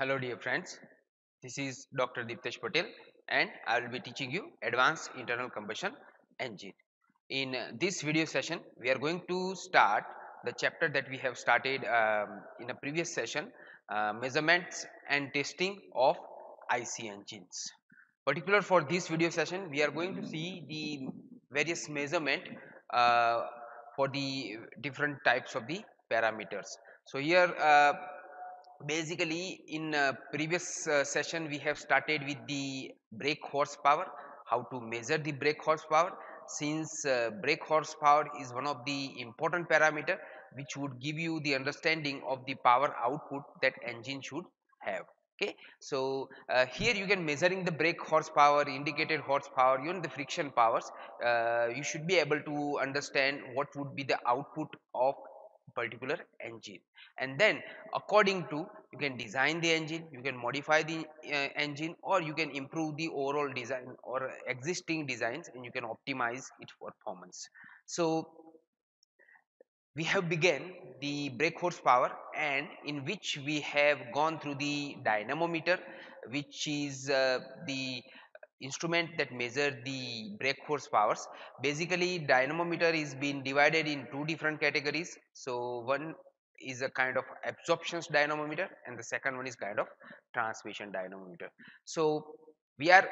Hello dear friends, this is Dr. Deeptesh Patel and I will be teaching you Advanced Internal Combustion Engine. In this video session, we are going to start the chapter that we have started in a previous session, measurements and testing of IC engines. Particular for this video session, we are going to see the various measurement uh, for the different types of the parameters. So here basically in previous session we have started with the brake horsepower, how to measure the brake horsepower, since brake horsepower is one of the important parameter which would give you the understanding of the power output that engine should have. Okay, so here you can measuring the brake horsepower, indicated horsepower, even the friction powers. You should be able to understand what would be the output of particular engine, and then according to, you can design the engine, you can modify the engine, or you can improve the overall design or existing designs, and you can optimize its performance. So we have begun the brake horsepower, and in which we have gone through the dynamometer, which is the instrument that measure the brake horsepowers. Basically dynamometer is being divided in two different categories. So one is a kind of absorption dynamometer and the second one is kind of transmission dynamometer. So we are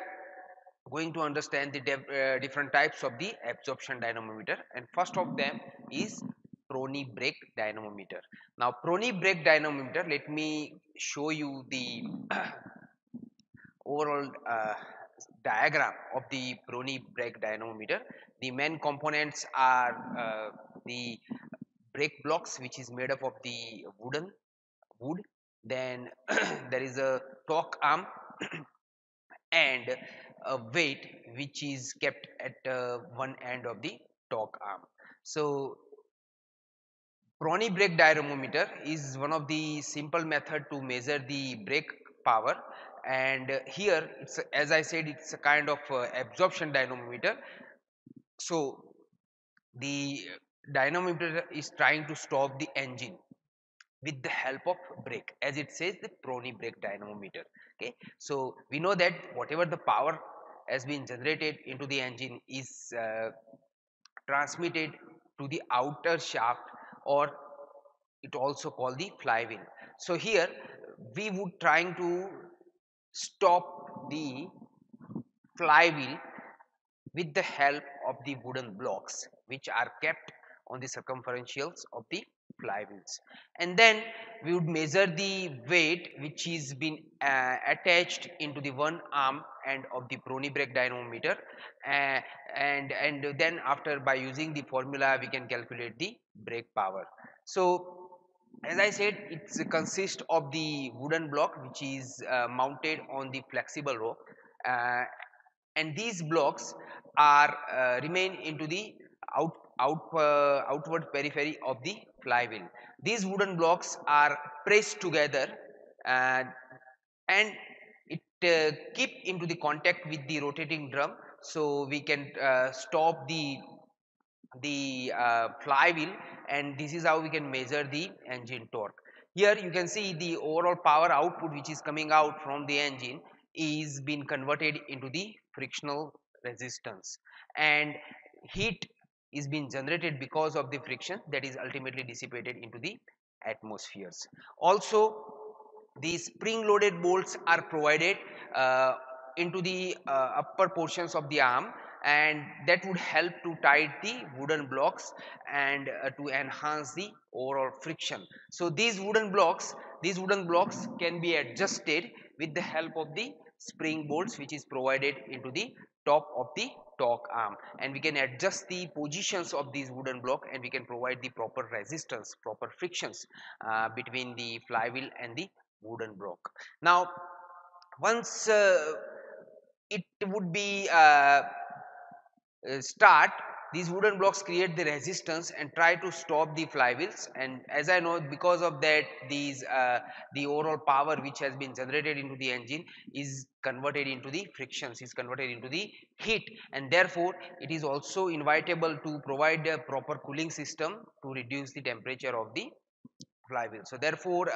going to understand the different types of the absorption dynamometer, and first of them is Prony brake dynamometer. Now Prony brake dynamometer, let me show you the overall diagram of the Prony brake dynamometer. The main components are the brake blocks, which is made up of the wood. Then there is a torque arm and a weight which is kept at one end of the torque arm. So Prony brake dynamometer is one of the simple method to measure the brake power, and here it's as I said, it's a kind of absorption dynamometer. So the dynamometer is trying to stop the engine with the help of brake, as it says the Prony brake dynamometer. Okay, so we know that whatever the power has been generated into the engine is transmitted to the outer shaft, or it also called the flywheel. So here we would trying to stop the flywheel with the help of the wooden blocks which are kept on the circumferentials of the flywheels, and then we would measure the weight which is been attached into the one arm end of the Prony brake dynamometer, uh, and then after, by using the formula, we can calculate the brake power. So as I said, it consists of the wooden block which is mounted on the flexible rope, uh, and these blocks are remain into the outward periphery of the flywheel. These wooden blocks are pressed together, uh, and it keep into the contact with the rotating drum, so we can stop the flywheel, and this is how we can measure the engine torque. Here you can see the overall power output which is coming out from the engine is being converted into the frictional resistance, and heat is being generated because of the friction that is ultimately dissipated into the atmospheres. Also, the spring loaded bolts are provided into the upper portions of the arm, and that would help to tight the wooden blocks and to enhance the overall friction. So these wooden blocks can be adjusted with the help of the spring bolts which is provided into the top of the torque arm, and we can adjust the positions of these wooden block, and we can provide the proper resistance, proper frictions between the flywheel and the wooden block. Now once it would be start, these wooden blocks create the resistance and try to stop the flywheels, and as I know, because of that, these the overall power which has been generated into the engine is converted into the frictions, is converted into the heat, and therefore it is also inevitable to provide a proper cooling system to reduce the temperature of the flywheel. So therefore,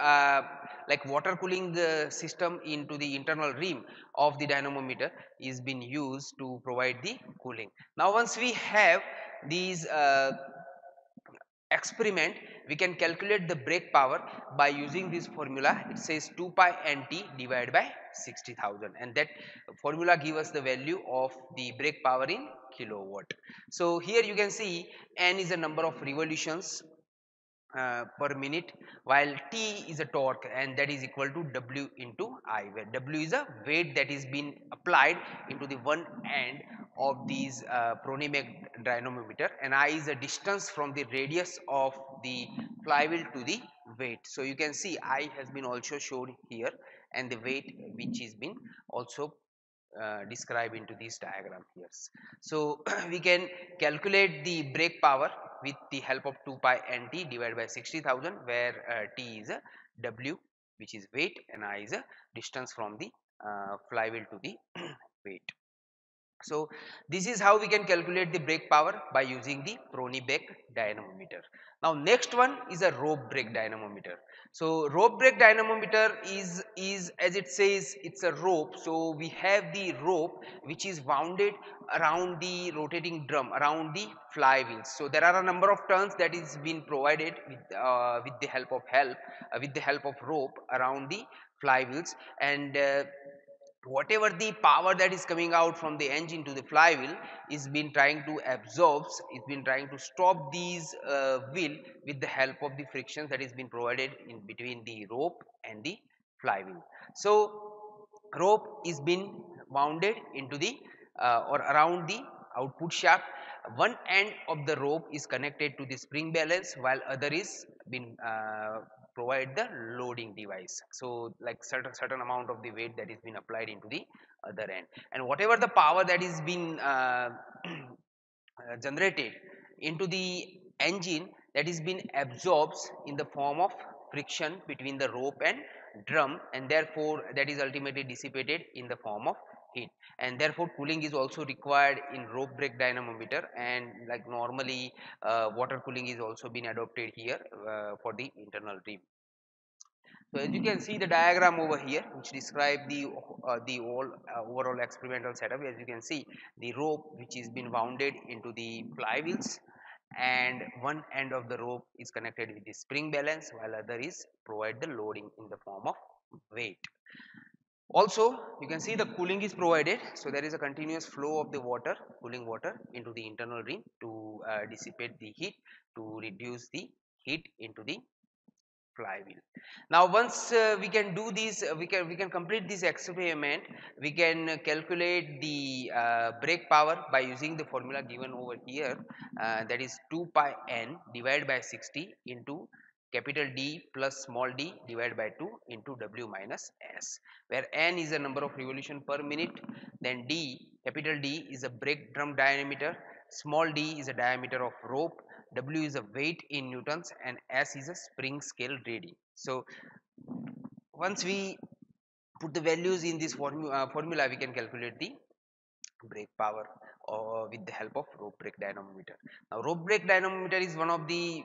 like water cooling system into the internal rim of the dynamometer is being used to provide the cooling. Now once we have these experiment, we can calculate the brake power by using this formula. It says 2 pi nt divided by 60,000, and that formula give us the value of the brake power in kilowatt. So here you can see n is a number of revolutions per minute, while T is a torque, and that is equal to W into I, where W is a weight that is being applied into the one end of these Pronimek dynamometer, and I is a distance from the radius of the flywheel to the weight. So you can see I has been also shown here, and the weight which is been also described into this diagram here. So we can calculate the brake power with the help of 2 pi nt divided by 60,000, where T is a W, which is weight, and I is a distance from the flywheel to the weight. So this is how we can calculate the brake power by using the Prony-Beck dynamometer. Now next one is a rope brake dynamometer. So rope brake dynamometer is as it says, it's a rope. So we have the rope which is wounded around the rotating drum, around the flywheels. So there are a number of turns that is being provided with the help of rope around the flywheels, and whatever the power that is coming out from the engine to the flywheel is been trying to absorb, it's been trying to stop these wheel with the help of the frictions that is been provided in between the rope and the flywheel. So rope is been wounded into the or around the output shaft. One end of the rope is connected to the spring balance, while other is been provide the loading device. So like certain amount of the weight that is been applied into the other end, and whatever the power that is been generated into the engine, that is been absorbed in the form of friction between the rope and drum, and therefore that is ultimately dissipated in the form of heat, and therefore cooling is also required in rope brake dynamometer, and like normally water cooling is also been adopted here for the internal rim. So as you can see the diagram over here, which describe the overall experimental setup. As you can see, the rope which is been wounded into the flywheels, and one end of the rope is connected with the spring balance, while other is provide the loading in the form of weight. Also, you can see the cooling is provided, so there is a continuous flow of the water, cooling water into the internal rim to dissipate the heat, to reduce the heat into the flywheel. Now once we can do this, we can complete this experiment. We can calculate the brake power by using the formula given over here, that is 2 pi n divided by 60 into capital D plus small d divided by 2 into W minus S, where n is a number of revolution per minute, then capital D is a brake drum diameter, small d is a diameter of rope, W is a weight in newtons, and S is a spring scale reading. So once we put the values in this formula, we can calculate the brake power with the help of rope brake dynamometer. Now rope brake dynamometer is one of the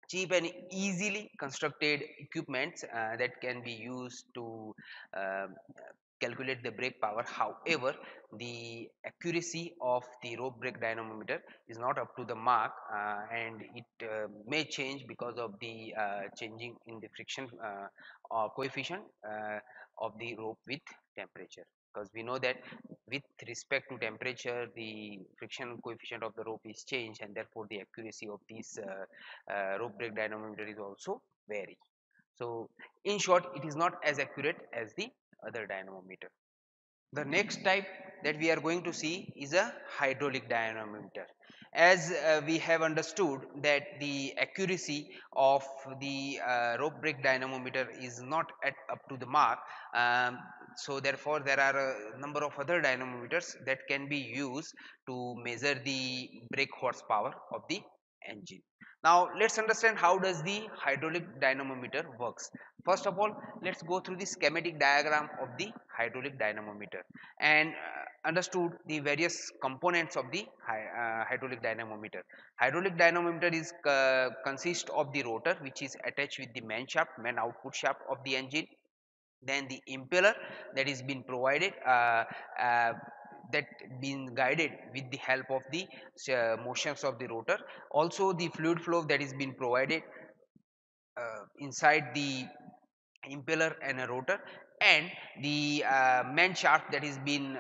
cheap and easily constructed equipments that can be used to uh, calculate the brake power. However, the accuracy of the rope brake dynamometer is not up to the mark, and it may change because of the changing in the friction coefficient of the rope with temperature, because we know that with respect to temperature the friction coefficient of the rope is changed, and therefore the accuracy of this rope brake dynamometer is also vary. So in short, it is not as accurate as the other dynamometer. The next type that we are going to see is a hydraulic dynamometer. As we have understood that the accuracy of the rope brake dynamometer is not up to the mark, so therefore there are a number of other dynamometers that can be used to measure the brake horsepower of the engine. Now let's understand how does the hydraulic dynamometer works. First of all, let's go through the schematic diagram of the hydraulic dynamometer and understood the various components of the hydraulic dynamometer. Hydraulic dynamometer is consist of the rotor, which is attached with the main output shaft of the engine, then the impeller that is been provided uh, that been guided with the help of the motions of the rotor, also the fluid flow that is been provided inside the impeller and a rotor, and the main shaft that is been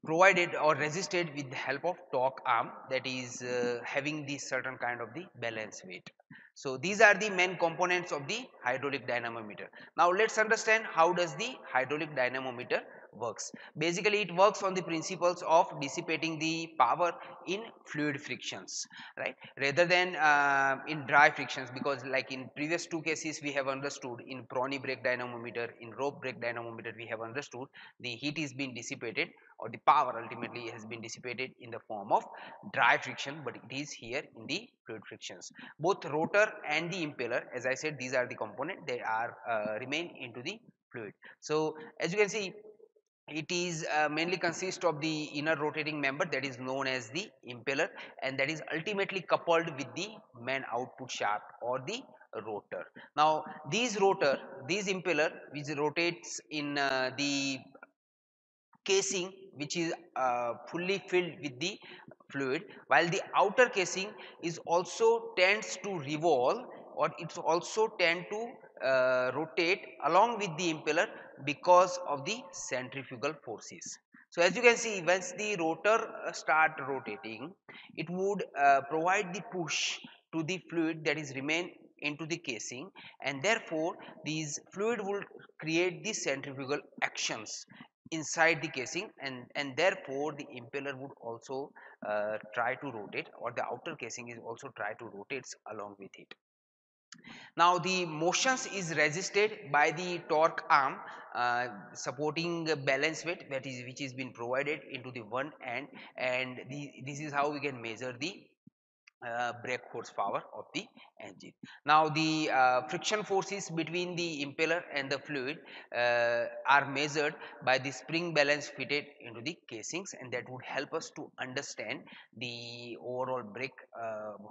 provided or resisted with the help of torque arm that is having the certain kind of the balance weight. So these are the main components of the hydraulic dynamometer. Now let's understand how does the hydraulic dynamometer works. Basically it works on the principles of dissipating the power in fluid frictions, right, rather than in dry frictions, because like in previous two cases we have understood, in Brownie brake dynamometer, in rope brake dynamometer, we have understood the heat is being dissipated, or the power ultimately has been dissipated in the form of dry friction, but it is here in the fluid frictions. Both rotor and the impeller, as I said, these are the component, they are remain into the fluid. So as you can see, it is mainly consist of the inner rotating member that is known as the impeller, and that is ultimately coupled with the main output shaft or the rotor. Now these impeller which rotates in the casing, which is fully filled with the fluid, while the outer casing is also tends to revolve, or it's also tend to rotate along with the impeller because of the centrifugal forces. So as you can see, once the rotor start rotating, it would provide the push to the fluid that is remain into the casing, and therefore these fluid will create the centrifugal actions inside the casing, and therefore the impeller would also try to rotate, or the outer casing is also try to rotates along with it. Now the motions is resisted by the torque arm supporting the balance weight that is which is been provided into the one end, and this is how we can measure the brake horsepower of the engine. Now the friction forces between the impeller and the fluid are measured by the spring balance fitted into the casings, and that would help us to understand the overall brake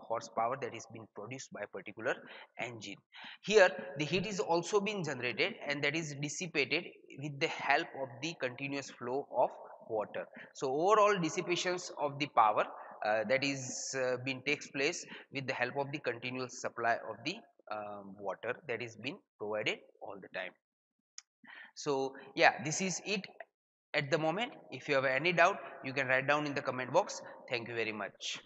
horsepower that is being produced by a particular engine. Here the heat is also being generated, and that is dissipated with the help of the continuous flow of water. So overall dissipations of the power that is been takes place with the help of the continuous supply of the water that is being provided all the time. So yeah, this is it at the moment. If you have any doubt, you can write down in the comment box. Thank you very much.